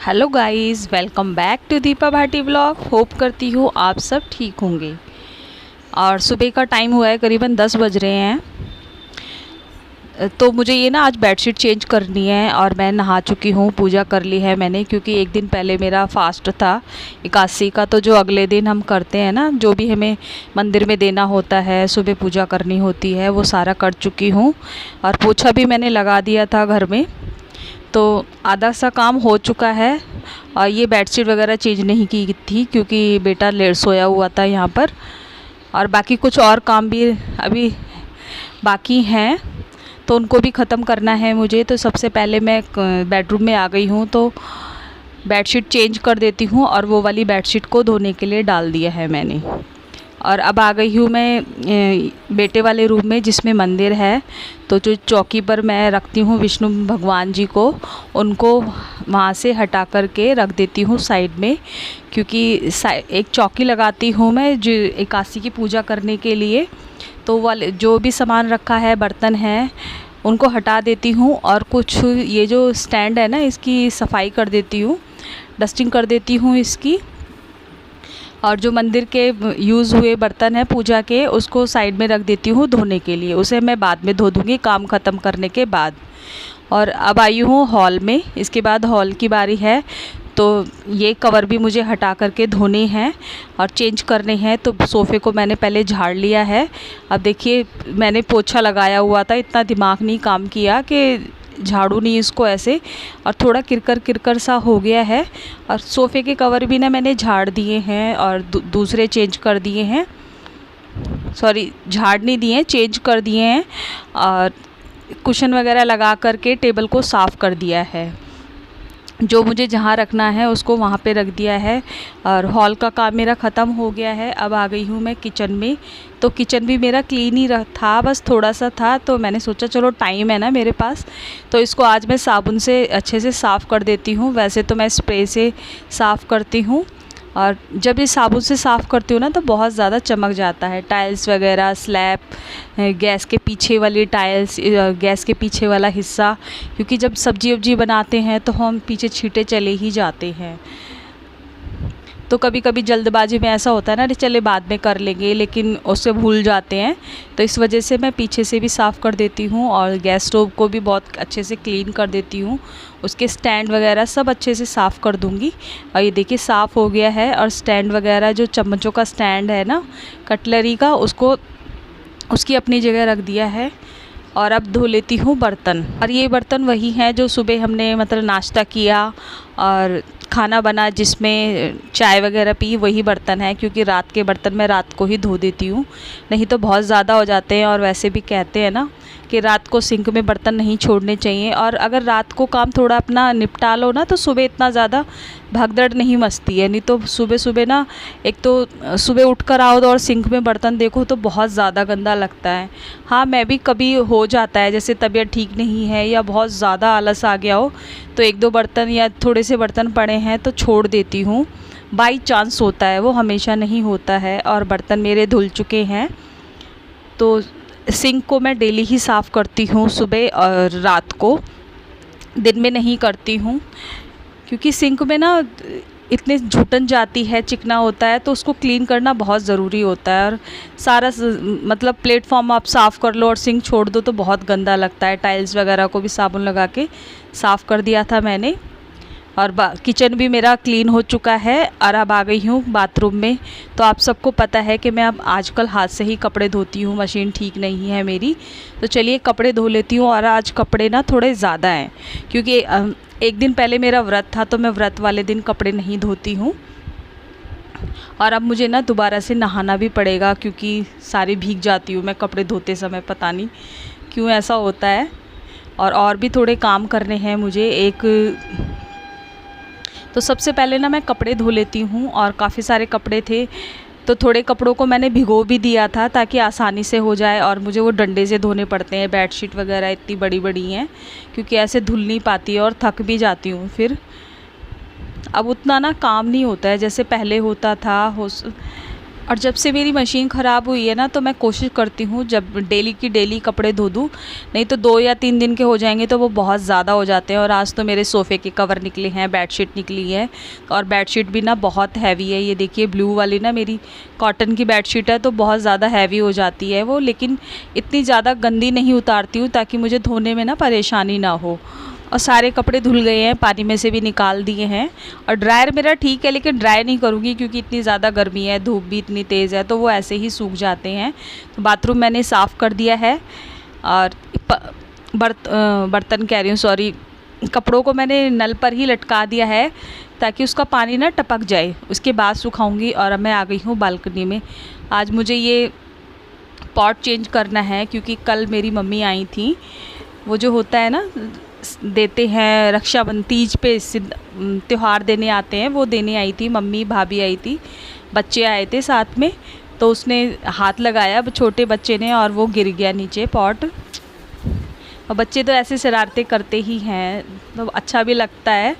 Hello guys, welcome back to Deepa Bhati blog. Hope करती हूँ आप सब ठीक होंगे। और सुबह का टाइम हुआ है, करीबन 10 बज रहे हैं। तो मुझे ये ना आज बेडशीट चेंज करनी है और मैं नहा चुकी हूँ, पूजा कर ली है मैंने, क्योंकि एक दिन पहले मेरा फास्ट था एकादशी का। तो जो अगले दिन हम करते हैं ना, जो भी हमें मंदिर में देना होता है, सुबह पूजा करनी होती है, वो सारा कर चुकी हूँ। और पोछा भी मैंने लगा दिया था घर में, तो आधा सा काम हो चुका है। और ये बेडशीट वगैरह चेंज नहीं की थी क्योंकि बेटा लेट सोया हुआ था यहाँ पर। और बाकी कुछ और काम भी अभी बाकी हैं, तो उनको भी ख़त्म करना है मुझे। तो सबसे पहले मैं बेडरूम में आ गई हूँ, तो बेडशीट चेंज कर देती हूँ। और वो वाली बेडशीट को धोने के लिए डाल दिया है मैंने। और अब आ गई हूँ मैं बेटे वाले रूम में, जिसमें मंदिर है। तो जो चौकी पर मैं रखती हूँ विष्णु भगवान जी को, उनको वहाँ से हटा कर के रख देती हूँ साइड में, क्योंकि एक चौकी लगाती हूँ मैं जो एकादशी की पूजा करने के लिए। तो वाले जो भी सामान रखा है, बर्तन हैं, उनको हटा देती हूँ। और कुछ ये जो स्टैंड है ना, इसकी सफाई कर देती हूँ, डस्टिंग कर देती हूँ इसकी। और जो मंदिर के यूज़ हुए बर्तन हैं पूजा के, उसको साइड में रख देती हूँ धोने के लिए। उसे मैं बाद में धो दूँगी काम ख़त्म करने के बाद। और अब आई हूँ हॉल में, इसके बाद हॉल की बारी है। तो ये कवर भी मुझे हटा करके धोने हैं और चेंज करने हैं। तो सोफ़े को मैंने पहले झाड़ लिया है। अब देखिए, मैंने पोछा लगाया हुआ था, इतना दिमाग नहीं काम किया कि झाड़ू नहीं इसको ऐसे, और थोड़ा किरकर सा हो गया है। और सोफ़े के कवर भी ना मैंने झाड़ दिए हैं और दूसरे चेंज कर दिए हैं। सॉरी, झाड़ नहीं दिए हैं, चेंज कर दिए हैं। और कुशन वगैरह लगा करके टेबल को साफ़ कर दिया है। जो मुझे जहाँ रखना है उसको वहाँ पे रख दिया है। और हॉल का काम मेरा ख़त्म हो गया है। अब आ गई हूँ मैं किचन में। तो किचन भी मेरा क्लीन ही था, बस थोड़ा सा था। तो मैंने सोचा चलो टाइम है ना मेरे पास, तो इसको आज मैं साबुन से अच्छे से साफ़ कर देती हूँ। वैसे तो मैं स्प्रे से साफ़ करती हूँ, और जब ये साबुन से साफ़ करती हूँ ना, तो बहुत ज़्यादा चमक जाता है। टाइल्स वगैरह, स्लैब, गैस के पीछे वाली टाइल्स, गैस के पीछे वाला हिस्सा, क्योंकि जब सब्जी वब्जी बनाते हैं तो हम पीछे छींटे चले ही जाते हैं। तो कभी कभी जल्दबाजी में ऐसा होता है ना, चले बाद में कर लेंगे, लेकिन उससे भूल जाते हैं। तो इस वजह से मैं पीछे से भी साफ़ कर देती हूँ। और गैस स्टोव को भी बहुत अच्छे से क्लीन कर देती हूँ, उसके स्टैंड वगैरह सब अच्छे से साफ़ कर दूँगी। और ये देखिए साफ़ हो गया है। और स्टैंड वगैरह, जो चम्मचों का स्टैंड है ना, कटलरी का, उसको उसकी अपनी जगह रख दिया है। और अब धो लेती हूँ बर्तन। और ये बर्तन वही हैं जो सुबह हमने मतलब नाश्ता किया और खाना बना, जिसमें चाय वगैरह पी, वही बर्तन है। क्योंकि रात के बर्तन मैं रात को ही धो देती हूँ, नहीं तो बहुत ज़्यादा हो जाते हैं। और वैसे भी कहते हैं ना कि रात को सिंक में बर्तन नहीं छोड़ने चाहिए। और अगर रात को काम थोड़ा अपना निपटा लो ना, तो सुबह इतना ज़्यादा भगदड़ नहीं मचती है। नहीं तो सुबह सुबह ना, एक तो सुबह उठ कर आओ तो और सिंक में बर्तन देखो तो बहुत ज़्यादा गंदा लगता है। हाँ, मैं भी कभी हो जाता है, जैसे तबीयत ठीक नहीं है या बहुत ज़्यादा आलस आ गया हो, तो एक दो बर्तन या थोड़े से बर्तन पड़े हैं तो छोड़ देती हूँ। बाई चांस होता है, वो हमेशा नहीं होता है। और बर्तन मेरे धुल चुके हैं। तो सिंक को मैं डेली ही साफ़ करती हूँ, सुबह और रात को, दिन में नहीं करती हूँ। क्योंकि सिंक में ना इतने घुटन जाती है, चिकना होता है, तो उसको क्लीन करना बहुत ज़रूरी होता है। और सारा मतलब प्लेटफॉर्म आप साफ़ कर लो और सिंक छोड़ दो तो बहुत गंदा लगता है। टाइल्स वगैरह को भी साबुन लगा के साफ़ कर दिया था मैंने। और किचन भी मेरा क्लीन हो चुका है। और अब आ गई हूँ बाथरूम में। तो आप सबको पता है कि मैं अब आजकल हाथ से ही कपड़े धोती हूँ, मशीन ठीक नहीं है मेरी। तो चलिए कपड़े धो लेती हूँ। और आज कपड़े ना थोड़े ज़्यादा हैं, क्योंकि एक दिन पहले मेरा व्रत था, तो मैं व्रत वाले दिन कपड़े नहीं धोती हूँ। और अब मुझे ना दोबारा से नहाना भी पड़ेगा, क्योंकि सारी भीग जाती हूँ मैं कपड़े धोते समय, पता नहीं क्यों ऐसा होता है। और भी थोड़े काम करने हैं मुझे। तो सबसे पहले ना मैं कपड़े धो लेती हूँ। और काफ़ी सारे कपड़े थे, तो थोड़े कपड़ों को मैंने भिगो भी दिया था ताकि आसानी से हो जाए। और मुझे वो डंडे से धोने पड़ते हैं, बेडशीट वगैरह इतनी बड़ी बड़ी हैं, क्योंकि ऐसे धुल नहीं पाती है और थक भी जाती हूँ फिर। अब उतना ना काम नहीं होता है जैसे पहले होता था। और जब से मेरी मशीन ख़राब हुई है ना, तो मैं कोशिश करती हूँ जब डेली की डेली कपड़े धो दूँ, नहीं तो 2 या 3 दिन के हो जाएंगे तो वो बहुत ज़्यादा हो जाते हैं। और आज तो मेरे सोफ़े के कवर निकले हैं, बेडशीट निकली है, और बेडशीट भी ना बहुत हैवी है। ये देखिए ब्लू वाली ना मेरी कॉटन की बेडशीट है, तो बहुत ज़्यादा हैवी हो जाती है वो, लेकिन इतनी ज़्यादा गंदी नहीं उतारती हूँ ताकि मुझे धोने में ना परेशानी ना हो। और सारे कपड़े धुल गए हैं, पानी में से भी निकाल दिए हैं। और ड्रायर मेरा ठीक है, लेकिन ड्राई नहीं करूँगी क्योंकि इतनी ज़्यादा गर्मी है, धूप भी इतनी तेज़ है, तो वो ऐसे ही सूख जाते हैं। तो बाथरूम मैंने साफ़ कर दिया है, और बर्तन कह रही हूँ, सॉरी, कपड़ों को मैंने नल पर ही लटका दिया है ताकि उसका पानी ना टपक जाए, उसके बाद सुखाऊंगी। और अब मैं आ गई हूँ बालकनी में। आज मुझे ये पॉट चेंज करना है क्योंकि कल मेरी मम्मी आई थी, वो जो होता है ना देते हैं रक्षाबंधन तीज पे त्यौहार देने आते हैं, वो देने आई थी मम्मी, भाभी आई थी, बच्चे आए थे साथ में, तो उसने हाथ लगाया छोटे बच्चे ने और वो गिर गया नीचे पॉट। और बच्चे तो ऐसे शरारतें करते ही हैं, तो अच्छा भी लगता है।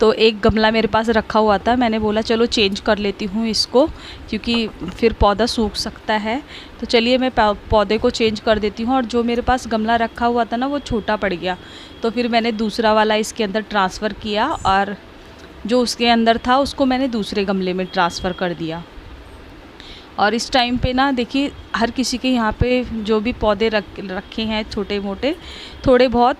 तो एक गमला मेरे पास रखा हुआ था, मैंने बोला चलो चेंज कर लेती हूँ इसको, क्योंकि फिर पौधा सूख सकता है। तो चलिए मैं पौधे को चेंज कर देती हूँ। और जो मेरे पास गमला रखा हुआ था ना, वो छोटा पड़ गया, तो फिर मैंने दूसरा वाला इसके अंदर ट्रांसफ़र किया, और जो उसके अंदर था उसको मैंने दूसरे गमले में ट्रांसफ़र कर दिया। और इस टाइम पे ना देखिए, हर किसी के यहाँ पे जो भी पौधे रखे हैं छोटे मोटे थोड़े बहुत,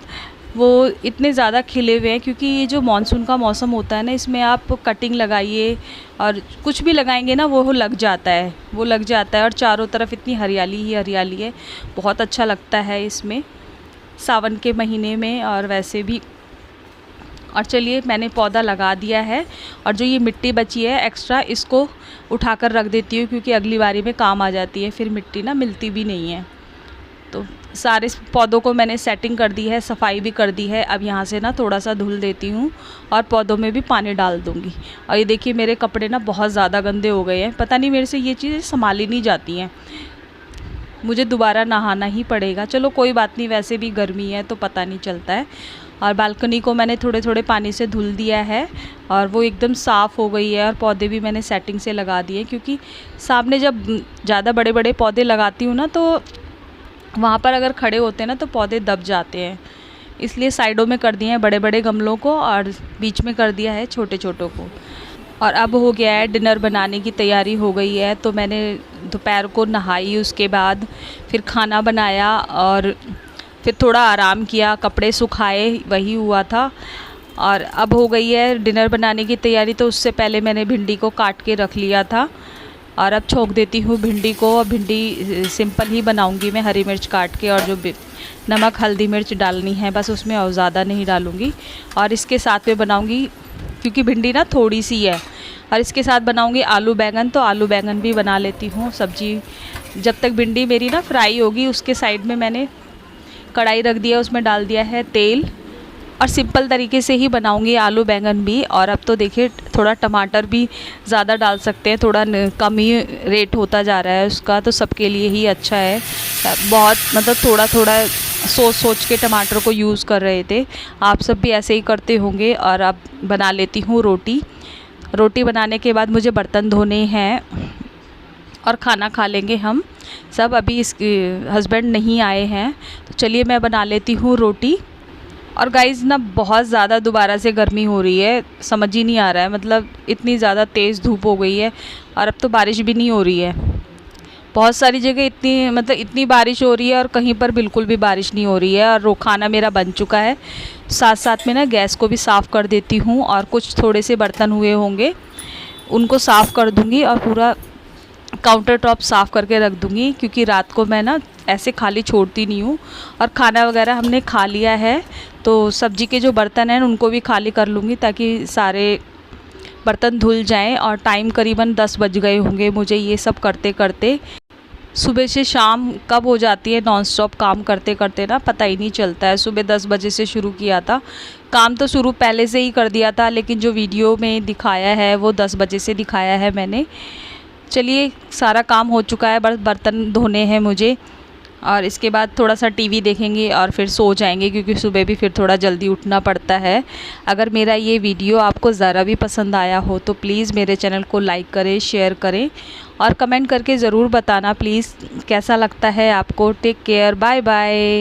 वो इतने ज़्यादा खिले हुए हैं, क्योंकि ये जो मानसून का मौसम होता है ना, इसमें आप कटिंग लगाइए और कुछ भी लगाएंगे ना वो लग जाता है, और चारों तरफ इतनी हरियाली ही हरियाली है, बहुत अच्छा लगता है इसमें सावन के महीने में और वैसे भी। और चलिए मैंने पौधा लगा दिया है, और जो ये मिट्टी बची है एक्स्ट्रा, इसको उठाकर रख देती हूँ क्योंकि अगली बारी में काम आ जाती है, फिर मिट्टी ना मिलती भी नहीं है। तो सारे पौधों को मैंने सेटिंग कर दी है, सफाई भी कर दी है। अब यहाँ से ना थोड़ा सा धुल देती हूँ और पौधों में भी पानी डाल दूँगी। और ये देखिए मेरे कपड़े ना बहुत ज़्यादा गंदे हो गए हैं, पता नहीं मेरे से ये चीज़ें संभाली नहीं जाती हैं, मुझे दोबारा नहाना ही पड़ेगा। चलो कोई बात नहीं, वैसे भी गर्मी है तो पता नहीं चलता है। और बालकनी को मैंने थोड़े थोड़े पानी से धुल दिया है, और वो एकदम साफ़ हो गई है। और पौधे भी मैंने सेटिंग से लगा दिए, क्योंकि सामने जब ज़्यादा बड़े बड़े पौधे लगाती हूँ ना, तो वहाँ पर अगर खड़े होते हैं ना तो पौधे दब जाते हैं, इसलिए साइडों में कर दिए हैं बड़े बड़े गमलों को, और बीच में कर दिया है छोटे छोटों को। और अब हो गया है डिनर बनाने की तैयारी हो गई है। तो मैंने दोपहर को नहाई, उसके बाद फिर खाना बनाया, और फिर थोड़ा आराम किया, कपड़े सुखाए, वही हुआ था। और अब हो गई है डिनर बनाने की तैयारी। तो उससे पहले मैंने भिंडी को काट के रख लिया था, और अब छोंक देती हूँ भिंडी को। और भिंडी सिंपल ही बनाऊँगी मैं, हरी मिर्च काट के, और जो नमक हल्दी मिर्च डालनी है बस उसमें, और ज़्यादा नहीं डालूँगी। और इसके साथ में बनाऊँगी, क्योंकि भिंडी ना थोड़ी सी है, और इसके साथ बनाऊँगी आलू बैंगन, तो आलू बैंगन भी बना लेती हूँ सब्जी। जब तक भिंडी मेरी ना फ्राई होगी, उसके साइड में मैंने कढ़ाई रख दिया, उसमें डाल दिया है तेल, और सिंपल तरीके से ही बनाऊंगी आलू बैंगन भी। और अब तो देखिए थोड़ा टमाटर भी ज़्यादा डाल सकते हैं, थोड़ा कम ही रेट होता जा रहा है उसका, तो सबके लिए ही अच्छा है। बहुत मतलब थोड़ा थोड़ा सोच सोच के टमाटर को यूज़ कर रहे थे, आप सब भी ऐसे ही करते होंगे। और अब बना लेती हूँ रोटी। रोटी बनाने के बाद मुझे बर्तन धोने हैं, और खाना खा लेंगे हम सब। अभी इसके हस्बैंड नहीं आए हैं, तो चलिए मैं बना लेती हूँ रोटी। और गाइज़ ना बहुत ज़्यादा दोबारा से गर्मी हो रही है, समझ ही नहीं आ रहा है, मतलब इतनी ज़्यादा तेज़ धूप हो गई है, और अब तो बारिश भी नहीं हो रही है। बहुत सारी जगह इतनी बारिश हो रही है, और कहीं पर बिल्कुल भी बारिश नहीं हो रही है। और खाना मेरा बन चुका है, साथ साथ में ना गैस को भी साफ़ कर देती हूँ, और कुछ थोड़े से बर्तन हुए होंगे उनको साफ़ कर दूँगी, और पूरा काउंटर टॉप साफ़ करके रख दूँगी, क्योंकि रात को मैं ना ऐसे खाली छोड़ती नहीं हूँ। और खाना वगैरह हमने खा लिया है, तो सब्ज़ी के जो बर्तन हैं उनको भी खाली कर लूँगी, ताकि सारे बर्तन धुल जाएं। और टाइम करीबन 10 बज गए होंगे मुझे ये सब करते करते। सुबह से शाम कब हो जाती है नॉन स्टॉप काम करते करते ना, पता ही नहीं चलता है। सुबह 10 बजे से शुरू किया था काम, तो शुरू पहले से ही कर दिया था, लेकिन जो वीडियो में दिखाया है वो 10 बजे से दिखाया है मैंने। चलिए सारा काम हो चुका है, बस बर्तन धोने हैं मुझे। और इसके बाद थोड़ा सा टीवी देखेंगे और फिर सो जाएंगे, क्योंकि सुबह भी फिर थोड़ा जल्दी उठना पड़ता है। अगर मेरा ये वीडियो आपको ज़रा भी पसंद आया हो तो प्लीज़ मेरे चैनल को लाइक करें, शेयर करें और कमेंट करके ज़रूर बताना प्लीज़ कैसा लगता है आपको। Take care, bye bye.